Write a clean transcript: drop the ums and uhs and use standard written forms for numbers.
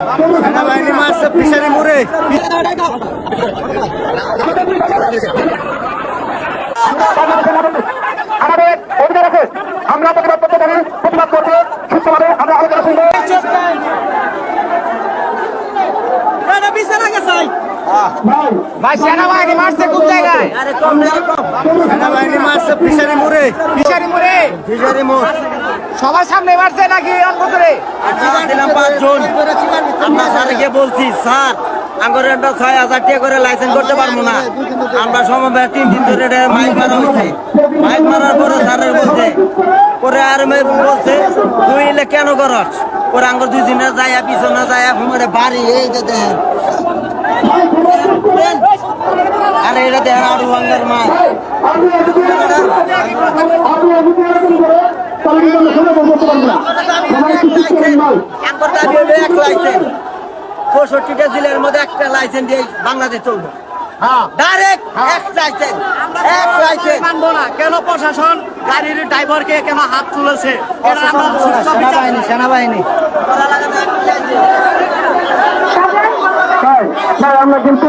সেনাবাহিনী মারছে ফিশারি মোড়ে। আমাদের অধিকার আছে, আমরা প্রতিবাদ করতে পারি, প্রতিবাদ করতে সুস্থভাবে আমরা আলোচনা শুনবো। ভাই সেনাবাহিনী মারছে কোন জায়গায়? সেনাবাহিনী মারছে ফিশারি মোড়ে। ফিশারি মোড়ে? ফিশারি মোড়। সবার সামনে মারছে নাকি অন্তরে? ছিলাম 5 জন। আমরা স্যারকে বলছি, স্যার আমার 6,000 টাকা করে লাইসেন্স করতে পারবো না। আমরা সমবায় 3 দিন ধরে মাইক মারা হয়েছে। মাইক মারার পরে স্যারের বলছে, পরে আর বলছে তুই এলে কেন করস? পরে আঙ্গুর 2 দিনে যায় পিছনে যায় ঘুমারে বাড়ি এই যে দেখেন। আরে এটা দেখেন আরো ভাঙ্গার মাছ। পঁয়ষট্টিটা জেলার মধ্যে একটা লাইসেন্স দিয়ে বাংলাদেশ চলবে। ডাইরেক্ট এক লাইসেন্স, এক লাইসেন্স মানবো না। কেন প্রশাসন গাড়ির ড্রাইভারকে কেন হাত তুলেছে? এটা আমরা সুষ্ঠু বিচার চাই। সেনাবাহিনী আমরা কিন্তু